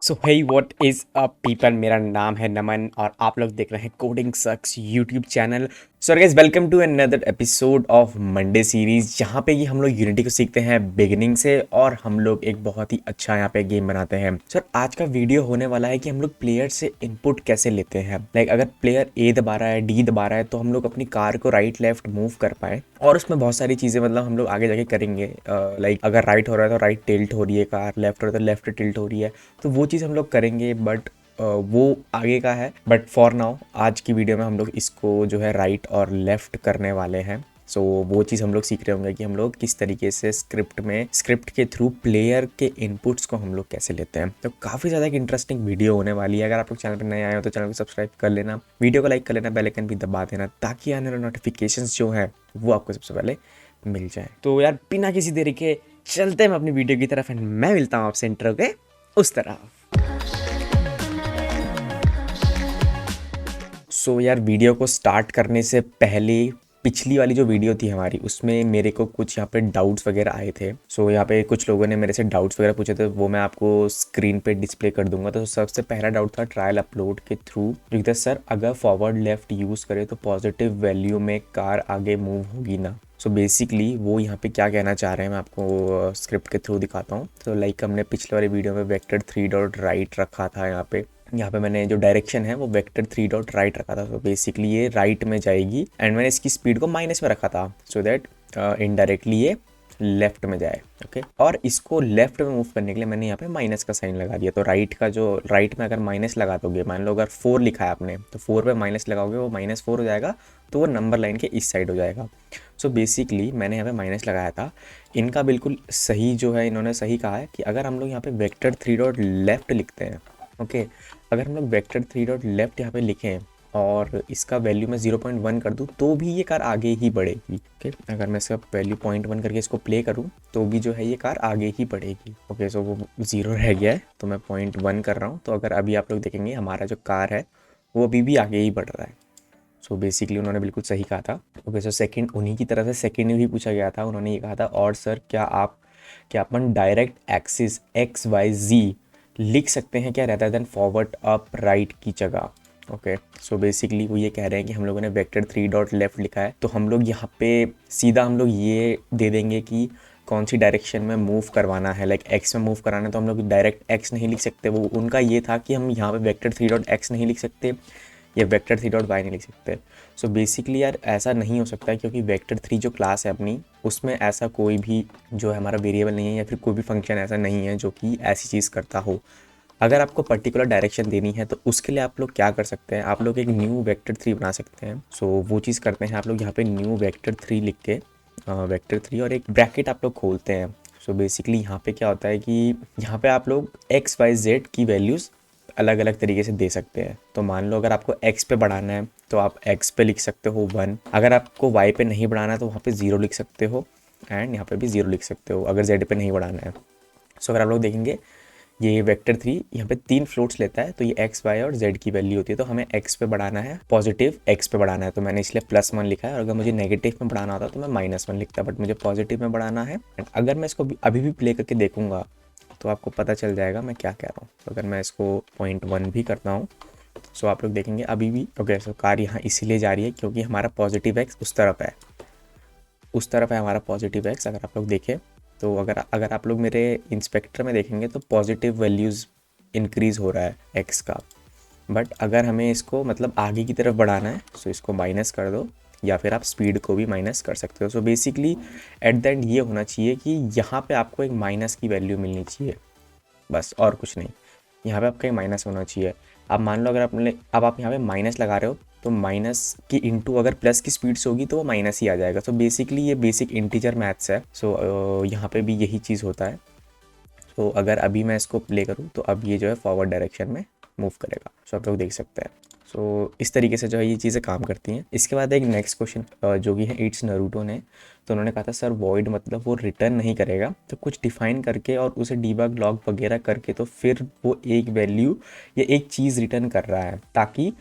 So hey what is up people, मेरा नाम है नमन और आप लोग देख रहे हैं coding sucks YouTube channel. So guys, welcome to another episode of Monday series, जहाँ पे कि हम लोग यूनिटी को सीखते हैं बिगिनिंग से और हम लोग एक बहुत ही अच्छा यहाँ पे गेम बनाते हैं। सर आज का वीडियो होने वाला है कि हम लोग प्लेयर से इनपुट कैसे लेते हैं। लाइक अगर प्लेयर ए दबा रहा है, डी दबा रहा है, तो हम लोग अपनी कार को राइट लेफ्ट मूव कर पाए। और उसमें बहुत सारी चीज़ें मतलब हम लोग आगे जाके करेंगे। लाइक अगर राइट हो रहा है तो राइट टिल्ट हो रही है कार, लेफ्ट हो रहा है तो लेफ्ट टिल्ट हो रही है, तो वो चीज़ हम लोग करेंगे। बट वो आगे का है। बट फॉर नाउ आज की वीडियो में हम लोग इसको जो है राइट और लेफ्ट करने वाले हैं। सो वो चीज़ हम लोग सीख रहे होंगे कि हम लोग किस तरीके से स्क्रिप्ट के थ्रू प्लेयर के इनपुट्स को हम लोग कैसे लेते हैं। तो काफ़ी ज़्यादा एक इंटरेस्टिंग वीडियो होने वाली है। अगर आप लोग चैनल पर नए आए हो तो चैनल को सब्सक्राइब कर लेना, वीडियो को लाइक कर लेना, बेल आइकन भी दबा देना, ताकि आने वाले नोटिफिकेशंस जो हैं वो आपको सबसे पहले मिल जाए। तो यार बिना किसी देरी के चलते हैं अपनी वीडियो की तरफ एंड मैं मिलता हूँ आपसे इंट्रो के उस तरफ। सो यार वीडियो को स्टार्ट करने से पहले पिछली वाली जो वीडियो थी हमारी, उसमें मेरे को कुछ यहाँ पे डाउट्स वगैरह आए थे। सो यहाँ पे कुछ लोगों ने मेरे से डाउट्स वगैरह पूछे थे, वो मैं आपको स्क्रीन पे डिस्प्ले कर दूंगा। तो सबसे पहला डाउट था ट्रायल अपलोड के थ्रू, जो था सर अगर फॉरवर्ड लेफ्ट यूज़ करें तो पॉजिटिव वैल्यू में कार आगे मूव होगी ना। सो बेसिकली वो यहाँ पे क्या कहना चाह रहे हैं मैं आपको स्क्रिप्ट के थ्रू दिखाता हूँ। तो लाइक हमने पिछले वाली वीडियो में वेक्टर 3 डॉट राइट रखा था। यहाँ पे मैंने जो डायरेक्शन है वो वेक्टर 3 डॉट राइट रखा था। तो बेसिकली ये राइट में जाएगी एंड मैंने इसकी स्पीड को माइनस में रखा था सो दैट इनडायरेक्टली ये लेफ्ट में जाए। ओके, और इसको लेफ्ट में मूव करने के लिए मैंने यहाँ पे माइनस का साइन लगा दिया। तो राइट में अगर माइनस लगा दोगे, मान लो अगर 4 लिखा है आपने तो 4 पे माइनस लगाओगे, वो -4 हो जाएगा, तो वो नंबर लाइन के इस साइड हो जाएगा। सो बेसिकली मैंने यहाँ पे माइनस लगाया था। इनका बिल्कुल सही जो है, इन्होंने सही कहा है कि अगर हम लोग यहाँ पे वेक्टर 3 डॉट लेफ्ट लिखते हैं, ओके, अगर हम लोग वेक्टर 3 डॉट लेफ्ट यहाँ पे लिखें और इसका वैल्यू मैं 0.1 कर दूँ तो भी ये कार आगे ही बढ़ेगी। ओके, अगर मैं इसका वैल्यू 0.1 करके इसको प्ले करूँ तो भी जो है ये कार आगे ही बढ़ेगी। ओके, सो वो 0 रह गया है तो मैं 0.1 कर रहा हूँ। तो अगर अभी आप लोग देखेंगे हमारा जो कार है वो अभी भी आगे ही बढ़ रहा है। सो बेसिकली उन्होंने बिल्कुल सही कहा था। ओके, सो सेकंड उन्हीं की तरफ से सेकंड में भी पूछा गया था। उन्होंने ये कहा था, और सर क्या अपन डायरेक्ट एक्सिस XYZ लिख सकते हैं क्या, rather than forward up right की जगह। ओके, सो बेसिकली वो ये कह रहे हैं कि हम लोगों ने वेक्टर 3 डॉट लेफ्ट लिखा है तो हम लोग यहाँ पे सीधा हम लोग ये दे देंगे कि कौन सी डायरेक्शन में मूव करवाना है। लाइक एक्स में मूव कराना है तो हम लोग डायरेक्ट एक्स नहीं लिख सकते। वो उनका ये था कि हम यहाँ पे वेक्टर 3 डॉट एक्स नहीं लिख सकते या वेक्टर 3 डॉट वाई नहीं लिख सकते। सो बेसिकली यार ऐसा नहीं हो सकता है, क्योंकि वेक्टर 3 जो क्लास है अपनी, उसमें ऐसा कोई भी जो है हमारा वेरिएबल नहीं है या फिर कोई भी फंक्शन ऐसा नहीं है जो कि ऐसी चीज़ करता हो। अगर आपको पर्टिकुलर डायरेक्शन देनी है तो उसके लिए आप लोग क्या कर सकते हैं, आप लोग एक न्यू वेक्टर 3 बना सकते हैं। सो वो चीज़ करते हैं, आप लोग यहाँ पे न्यू वेक्टर 3 लिख के वेक्टर 3 और एक ब्रैकेट आप लोग खोलते हैं। सो बेसिकली यहाँ पे क्या होता है कि यहाँ पे आप लोग XYZ की वैल्यूज़ अलग अलग तरीके से दे सकते हैं। तो मान लो अगर आपको x पे बढ़ाना है तो आप x पे लिख सकते हो 1, अगर आपको y पे नहीं बढ़ाना है तो वहाँ पे 0 लिख सकते हो एंड यहाँ पे भी 0 लिख सकते हो अगर z पे नहीं बढ़ाना है। सो अगर आप लोग देखेंगे ये वेक्टर 3 यहाँ पे 3 फ्लोट्स लेता है, तो ये x, y और z की वैल्यू होती है। तो हमें x पे बढ़ाना है, पॉजिटिव x पे बढ़ाना है, तो मैंने इसलिए +1 लिखा है। और अगर मुझे नेगेटिव में बढ़ाना होता तो मैं -1 लिखता, बट मुझे पॉजिटिव में बढ़ाना है। एंड अगर मैं इसको अभी भी प्ले करके देखूंगा तो आपको पता चल जाएगा मैं क्या कह रहा हूँ। तो अगर मैं इसको 0.1 भी करता हूँ सो आप लोग देखेंगे अभी भी ओके। सो कार यहाँ इसीलिए जा रही है क्योंकि हमारा पॉजिटिव x उस तरफ है हमारा पॉजिटिव x। अगर आप लोग देखें तो अगर आप लोग मेरे इंस्पेक्टर में देखेंगे तो पॉजिटिव वैल्यूज़ इंक्रीज़ हो रहा है x का। बट अगर हमें इसको मतलब आगे की तरफ बढ़ाना है सो इसको माइनस कर दो, या फिर आप स्पीड को भी माइनस कर सकते हो। So basically at the end ये होना चाहिए कि यहाँ पे आपको एक माइनस की वैल्यू मिलनी चाहिए, बस और कुछ नहीं। यहाँ पे आपका एक माइनस होना चाहिए। अब मान लो अगर आप यहाँ पे माइनस लगा रहे हो तो माइनस की इंटू अगर प्लस की स्पीड से होगी तो वो माइनस ही आ जाएगा। सो बेसिकली ये बेसिक इंटीजर मैथ्स है। सो यहाँ पे भी यही चीज़ होता है। सो अगर अभी मैं इसको प्ले करूँ तो अब ये जो है फॉरवर्ड डायरेक्शन में मूव करेगा। सो आप लोग देख सकते हैं। सो इस तरीके से जो है ये चीज़ें काम करती हैं। इसके बाद एक नेक्स्ट क्वेश्चन जो कि है इट्स नरूटो ने, तो उन्होंने कहा था सर वॉइड मतलब वो रिटर्न नहीं करेगा, तो कुछ डिफाइन करके और उसे डीबग लॉग वगैरह करके तो फिर वो एक वैल्यू या एक चीज़ रिटर्न कर रहा है ताकि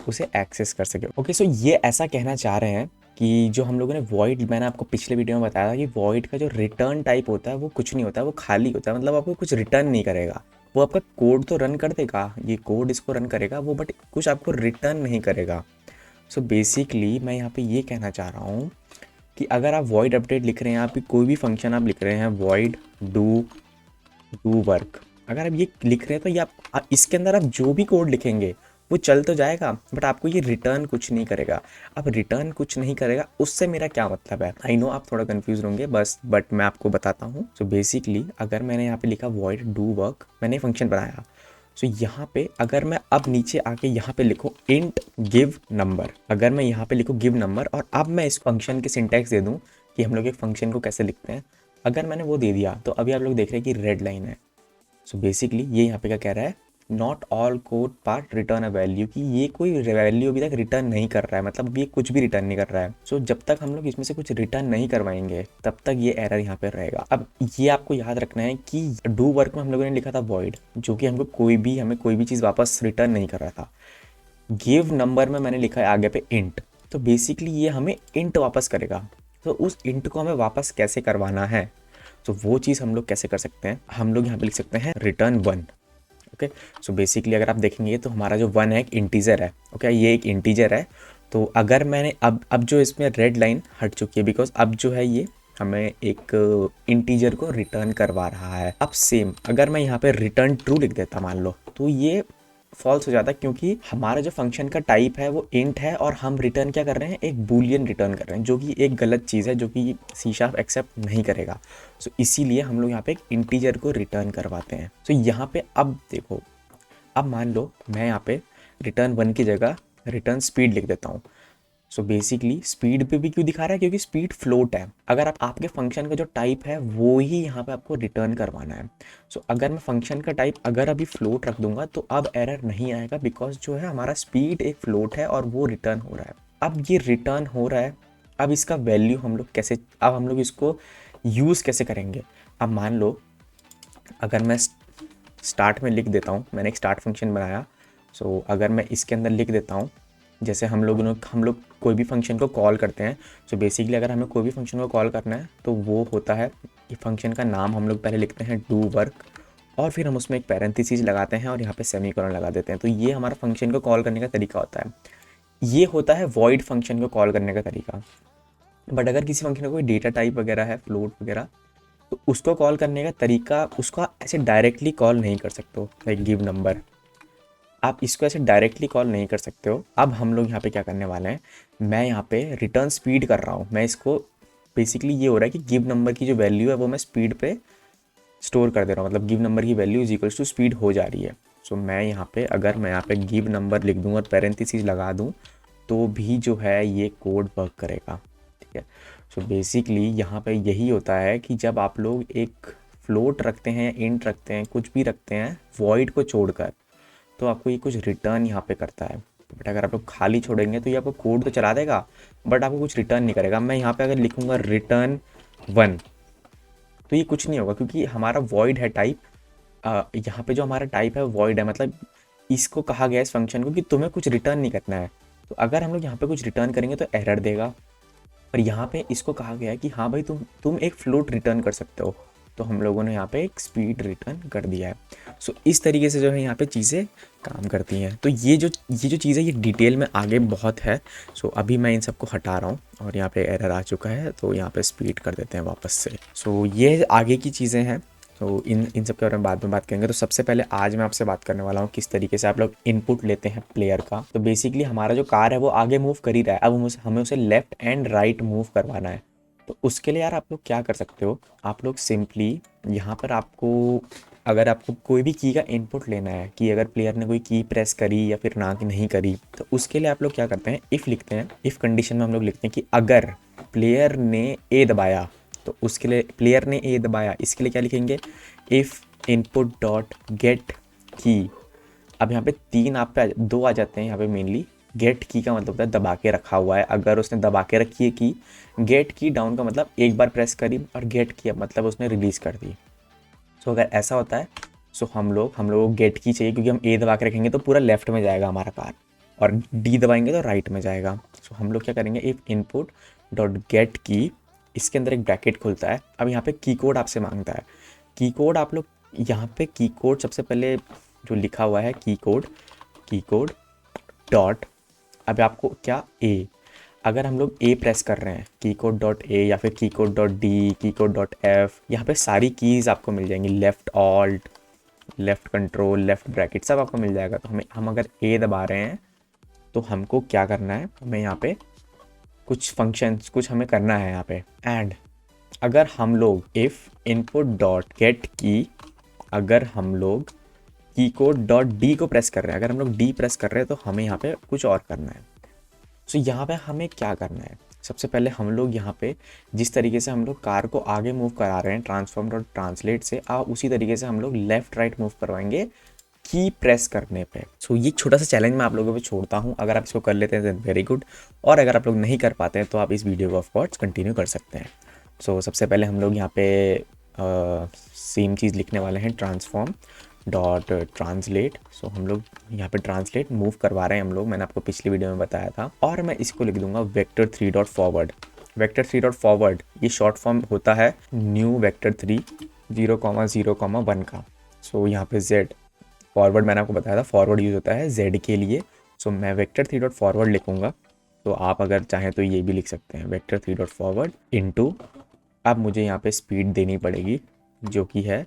उसे एक्सेस कर सके। ओके, सो ये ऐसा कहना चाह रहे हैं कि जो हम लोगों ने वॉइड, मैंने आपको पिछले वीडियो में बताया था कि वॉइड का जो रिटर्न टाइप होता है वो कुछ नहीं होता है, वो खाली होता है, मतलब आपको कुछ रिटर्न नहीं करेगा। वो आपका कोड तो रन कर देगा, ये कोड इसको रन करेगा वो, बट कुछ आपको रिटर्न नहीं करेगा। सो बेसिकली मैं यहाँ पे ये कहना चाह रहा हूँ कि अगर आप वॉइड अपडेट लिख रहे हैं, आप कोई भी फंक्शन आप लिख रहे हैं, वॉइड डू डू वर्क, अगर आप ये लिख रहे हैं तो ये आप इसके अंदर आप जो भी कोड लिखेंगे वो चल तो जाएगा, बट आपको ये रिटर्न कुछ नहीं करेगा। अब रिटर्न कुछ नहीं करेगा उससे मेरा क्या मतलब है? आई नो आप थोड़ा कंफ्यूज होंगे बस, बट मैं आपको बताता हूँ। सो बेसिकली अगर मैंने यहाँ पे लिखा वॉइड डू वर्क, मैंने फंक्शन बनाया, सो यहाँ पे अगर मैं अब नीचे आके यहाँ पे लिखूँ इंट गिव नंबर, अगर मैं यहाँ पे लिखूँ गिव नंबर और अब मैं इस फंक्शन के सिंटैक्स दे दूँ कि हम लोग एक फंक्शन को कैसे लिखते हैं, अगर मैंने वो दे दिया तो अभी आप लोग देख रहे हैं कि रेड लाइन है। सो बेसिकली ये यहाँ पे क्या कह रहा है, not all code part return a value, कि ये कोई वैल्यू अभी तक रिटर्न नहीं कर रहा है, मतलब ये कुछ भी रिटर्न नहीं कर रहा है। सो जब तक हम लोग इसमें से कुछ रिटर्न नहीं करवाएंगे तब तक ये एरर यहाँ पे रहेगा। अब ये आपको याद रखना है कि डू वर्क में हम लोगों ने लिखा था वॉइड, जो कि हमको हमें कोई भी चीज़ वापस रिटर्न नहीं कर रहा था। गिव नंबर में मैंने लिखा है आगे पे इंट, तो बेसिकली ये हमें इंट वापस करेगा। तो उस इंट को हमें वापस कैसे करवाना है, तो वो चीज़ हम लोग कैसे कर सकते हैं, हम लोग यहाँ पे लिख सकते हैं रिटर्न 1। ओके, सो बेसिकली अगर आप देखेंगे तो हमारा जो 1 है एक इंटीजर है। ओके, ये एक इंटीजर है। तो अगर मैंने अब जो इसमें रेड लाइन हट चुकी है, बिकॉज अब जो है ये हमें एक इंटीजर को रिटर्न करवा रहा है। अब सेम अगर मैं यहाँ पे रिटर्न ट्रू लिख देता मान लो, तो ये फॉल्स हो जाता है, क्योंकि हमारा जो फंक्शन का टाइप है वो इंट है और हम रिटर्न क्या कर रहे हैं, एक बूलियन रिटर्न कर रहे हैं, जो कि एक गलत चीज़ है, जो कि सी शार्प एक्सेप्ट नहीं करेगा। सो इसीलिए हम लोग यहाँ पे एक इंटीजर को रिटर्न करवाते हैं। सो यहाँ पे अब देखो, अब मान लो मैं यहाँ पे रिटर्न 1 की जगह रिटर्न स्पीड लिख देता हूँ। सो बेसिकली स्पीड पे भी क्यों दिखा रहा है, क्योंकि स्पीड फ्लोट है। अगर आपके फंक्शन का जो टाइप है वो ही यहाँ पे आपको रिटर्न करवाना है। सो अगर मैं फंक्शन का टाइप अगर अभी फ्लोट रख दूंगा तो अब एरर नहीं आएगा, बिकॉज जो है हमारा स्पीड एक फ्लोट है और वो रिटर्न हो रहा है। अब ये रिटर्न हो रहा है, अब इसका वैल्यू हम लोग कैसे, अब हम लोग इसको यूज़ कैसे करेंगे। अब मान लो अगर मैं स्टार्ट में लिख देता हूँ, मैंने एक स्टार्ट फंक्शन बनाया। सो अगर मैं इसके अंदर लिख देता हूँ, जैसे हम लोग कोई भी फंक्शन को कॉल करते हैं। सो बेसिकली अगर हमें कोई भी फंक्शन को कॉल करना है तो वो होता है कि फंक्शन का नाम हम लोग पहले लिखते हैं डू वर्क, और फिर हम उसमें एक पैरेंथेसिस लगाते हैं और यहाँ पे सेमीकोलन लगा देते हैं। तो ये हमारा फंक्शन को कॉल करने का तरीका होता है। ये होता है वॉइड फंक्शन को कॉल करने का तरीका। बट अगर किसी फंक्शन का कोई डेटा टाइप वगैरह है, फ्लोट वगैरह, तो उसको कॉल करने का तरीका, उसको ऐसे डायरेक्टली कॉल नहीं कर सकते हो, लाइक गिव नंबर, आप इसको ऐसे डायरेक्टली कॉल नहीं कर सकते हो। अब हम लोग यहाँ पे क्या करने वाले हैं, मैं यहाँ पे रिटर्न स्पीड कर रहा हूँ। मैं इसको बेसिकली ये हो रहा है कि गिव नंबर की जो वैल्यू है वो मैं स्पीड पे स्टोर कर दे रहा हूँ, मतलब गिव नंबर की value is equals to speed हो जा रही है। सो मैं यहाँ पे अगर मैं यहाँ पे गिव नंबर लिख दूँ और पैरेंथेसिस लगा दूँ तो भी जो है ये कोड वर्क करेगा। ठीक है, सो बेसिकली यहाँ पे यही होता है कि जब आप लोग एक फ्लोट रखते हैं, इंट रखते हैं, कुछ भी रखते हैं वॉइड को छोड़कर, तो आपको ये कुछ रिटर्न यहाँ पे करता है। बट अगर आप लोग खाली छोड़ेंगे तो ये आपको कोड तो चला देगा बट आपको कुछ रिटर्न नहीं करेगा। मैं यहाँ पे अगर लिखूँगा रिटर्न 1 तो ये कुछ नहीं होगा, क्योंकि हमारा वॉइड है टाइप। यहाँ पे जो हमारा टाइप है वॉइड है, मतलब इसको कहा गया इस फंक्शन को कि तुम्हें कुछ रिटर्न नहीं करना है। तो अगर हम लोग यहाँ पे कुछ रिटर्न करेंगे तो एरर देगा। और यहाँ पे इसको कहा गया है कि हाँ भाई तुम एक फ्लोट रिटर्न कर सकते हो, तो हम लोगों ने यहाँ पे एक स्पीड रिटर्न कर दिया है। सो इस तरीके से जो है यहाँ पे चीज़ें काम करती हैं। तो ये जो चीज़ है ये डिटेल में आगे बहुत है। सो अभी मैं इन सबको हटा रहा हूँ और यहाँ पे एरर आ चुका है, तो यहाँ पे स्पीड कर देते हैं वापस से। सो ये आगे की चीज़ें हैं, तो इन सब के बारे में बाद में बात करेंगे। तो सबसे पहले आज मैं आपसे बात करने वाला हूँ किस तरीके से आप लोग इनपुट लेते हैं प्लेयर का। तो बेसिकली हमारा जो कार है वो आगे मूव कर ही रहा है, अब हमें उसे लेफ्ट एंड राइट मूव करवाना है। तो उसके लिए यार आप लोग क्या कर सकते हो, आप लोग सिंपली यहाँ पर अगर आपको कोई भी की का इनपुट लेना है कि अगर प्लेयर ने कोई की प्रेस करी या फिर ना कि नहीं करी, तो उसके लिए आप लोग क्या करते हैं, इफ़ लिखते हैं। इफ़ कंडीशन में हम लोग लिखते हैं कि अगर प्लेयर ने ए दबाया, तो उसके लिए प्लेयर ने ए दबाया, इसके लिए क्या लिखेंगे, इफ़ इनपुट डॉट गेट की। अब यहाँ पे दो आ जाते हैं यहाँ पे मेनली। गेट की का मतलब होता है दबा के रखा हुआ है, अगर उसने दबा के रखी है की। गेट की डाउन का मतलब एक बार प्रेस करी, और गेट की मतलब उसने रिलीज़ कर दी। सो अगर ऐसा होता है सो हम लोग को गेट की चाहिए, क्योंकि हम ए दबा के रखेंगे तो पूरा लेफ्ट में जाएगा हमारा कार, और डी दबाएंगे तो राइट में जाएगा। सो हम लोग क्या करेंगे, इफ़ इनपुट डॉट गेट की, इसके अंदर एक ब्रैकेट खुलता है। अब यहाँ पे की कोड आपसे मांगता है। की कोड आप लोग यहाँ पे की कोड सबसे पहले जो लिखा हुआ है की कोड डॉट, अब आपको क्या ए, अगर हम लोग ए प्रेस कर रहे हैं की कोड डॉट ए या फिर की कोड डॉट डी, की कोड डॉट एफ, यहाँ पे सारी कीज़ आपको मिल जाएंगी, left alt, left control, left bracket सब आपको मिल जाएगा। तो हम अगर ए दबा रहे हैं तो हमको क्या करना है, हमें यहाँ पे कुछ फंक्शंस कुछ हमें करना है यहाँ पे। एंड अगर हम लोग इफ़ इनपुट डॉट गेट की, अगर हम लोग की कोड डॉट डी को प्रेस कर रहे हैं, अगर हम लोग डी प्रेस कर रहे हैं तो हमें यहाँ पे कुछ और करना है। सो यहाँ पे हमें क्या करना है, सबसे पहले हम लोग यहाँ पे जिस तरीके से हम लोग कार को आगे मूव करा रहे हैं ट्रांसफॉर्म डॉट ट्रांसलेट से, उसी तरीके से हम लोग लेफ़्ट राइट मूव करवाएंगे की प्रेस करने पे। सो ये छोटा सा चैलेंज मैं आप लोगों पे छोड़ता हूँ, अगर आप इसको कर लेते हैं तो वेरी गुड, और अगर आप लोग नहीं कर पाते हैं तो आप इस वीडियो को ऑफ कोर्स कंटिन्यू कर सकते हैं। सो सबसे पहले हम लोग यहाँ पे सेम चीज़ लिखने वाले हैं, ट्रांसफॉर्म डॉट ट्रांसलेट। सो हम लोग यहाँ पे ट्रांसलेट मूव करवा रहे हैं हम लोग, मैंने आपको पिछली वीडियो में बताया था। और मैं इसको लिख दूंगा vector 3 dot forward. Vector 3 dot forward ये शॉर्ट फॉर्म होता है न्यू वेक्टर 3 0,0,1 का। सो यहाँ पे जेड फॉरवर्ड मैंने आपको बताया था, फॉरवर्ड यूज़ होता है जेड के लिए। सो मैं वेक्टर 3 डॉट फॉरवर्ड लिखूंगा, तो आप अगर चाहें तो ये भी लिख सकते हैं वेक्टर 3 डॉट फॉरवर्ड इनटू, अब मुझे यहाँ पे स्पीड देनी पड़ेगी जो कि है,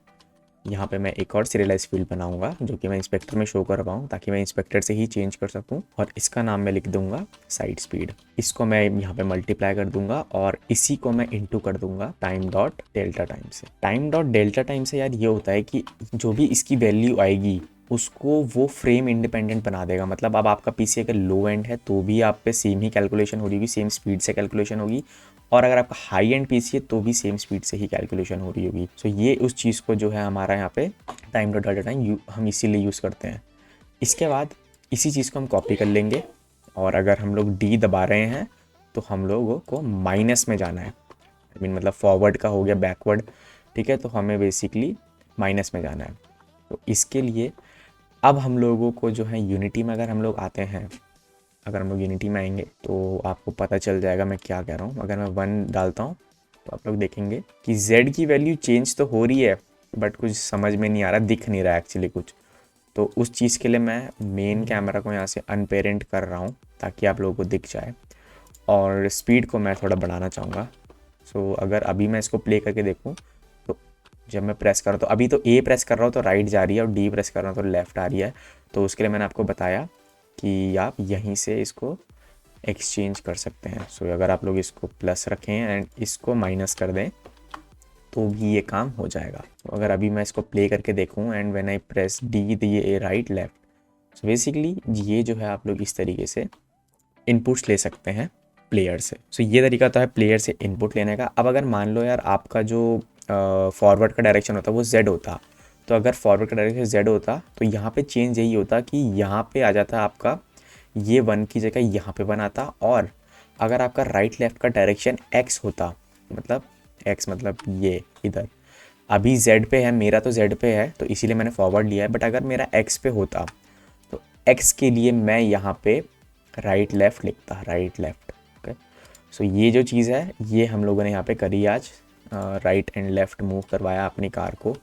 यहाँ पे मैं एक और सीरियलाइज फील्ड बनाऊंगा जो कि मैं इंस्पेक्टर में शो कर पाऊँ, ताकि मैं इंस्पेक्टर से ही चेंज कर सकूँ। और इसका नाम मैं लिख दूंगा साइड स्पीड। इसको मैं यहाँ पे मल्टीप्लाई कर दूंगा और इसी को मैं इनटू कर दूंगा टाइम डॉट डेल्टा टाइम से। टाइम डॉट डेल्टा टाइम से यार ये होता है कि जो भी इसकी वैल्यू आएगी उसको वो फ्रेम इंडिपेंडेंट बना देगा। मतलब अब आपका पीसी अगर लो एंड है तो भी आप पे सेम ही कैलकुलेशन हो रही होगी, सेम स्पीड से कैलकुलेशन होगी, और अगर आपका हाई एंड पीसी है तो भी सेम स्पीड से ही कैलकुलेशन हो रही होगी। सो ये उस चीज़ को जो है हमारा यहाँ पे टाइम डॉट डेल्टा टाइम हम इसीलिए यूज़ करते हैं। इसके बाद इसी चीज़ को हम कॉपी कर लेंगे, और अगर हम लोग डी दबा रहे हैं तो हम लोगों को माइनस में जाना है। आई मीन मतलब फॉरवर्ड का हो गया बैकवर्ड, ठीक है, तो हमें बेसिकली माइनस में जाना है। तो इसके लिए अब हम लोगों को जो है यूनिटी में अगर हम लोग आते हैं, अगर हम लोग यूनिटी में आएंगे तो आपको पता चल जाएगा मैं क्या कह रहा हूँ। अगर मैं 1 डालता हूँ तो आप लोग देखेंगे कि z की वैल्यू चेंज तो हो रही है, बट कुछ समझ में नहीं आ रहा, दिख नहीं रहा एक्चुअली कुछ। तो उस चीज़ के लिए मैं मेन कैमरा को यहाँ से अनपेरेंट कर रहा हूँ ताकि आप लोगों को दिख जाए, और स्पीड को मैं थोड़ा बढ़ाना चाहूँगा। सो अगर अभी मैं इसको प्ले करके देखूँ तो जब मैं प्रेस कर रहा हूँ तो अभी तो ए प्रेस कर रहा हूँ तो राइट जा रही है, और डी प्रेस कर रहा हूँ तो लेफ़्ट आ रही है। तो उसके लिए मैंने आपको बताया कि आप यहीं से इसको एक्सचेंज कर सकते हैं। सो अगर आप लोग इसको प्लस रखें एंड इसको माइनस कर दें तो भी ये काम हो जाएगा। तो अगर अभी मैं इसको प्ले करके देखूं and when I press D दिए ए राइट लेफ्ट, सो बेसिकली ये जो है आप लोग इस तरीके से इनपुट्स ले सकते हैं प्लेयर से। सो ये तरीका तो है प्लेयर से इनपुट लेने का। अब अगर मान लो यार आपका जो फॉरवर्ड का डायरेक्शन होता है वो जेड होता, तो अगर फॉरवर्ड का डायरेक्शन जेड होता तो यहाँ पे चेंज यही होता कि यहाँ पे आ जाता आपका ये 1 की जगह यहाँ पे 1 आता। और अगर आपका राइट लेफ्ट का डायरेक्शन एक्स होता, मतलब एक्स मतलब ये इधर, अभी जेड पे है, मेरा तो जेड पे है तो इसीलिए मैंने फॉरवर्ड लिया है, बट अगर मेरा एक्स पे होता तो एक्स के लिए मैं यहाँ पे राइट लेफ्ट लिखता, राइट लेफ्ट। ओके, सो ये जो चीज़ है ये हम लोगों ने यहाँ पे करी आज, राइट एंड लेफ्ट मूव करवाया अपनी कार को।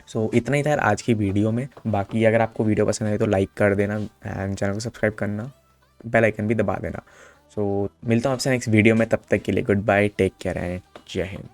सो इतना ही था यार आज की वीडियो में। बाकी अगर आपको वीडियो पसंद आई तो लाइक कर देना एंड चैनल को सब्सक्राइब करना, बेल आइकन भी दबा देना। सो मिलता हूँ आपसे नेक्स्ट वीडियो में, तब तक के लिए good bye, take care and जय हिंद।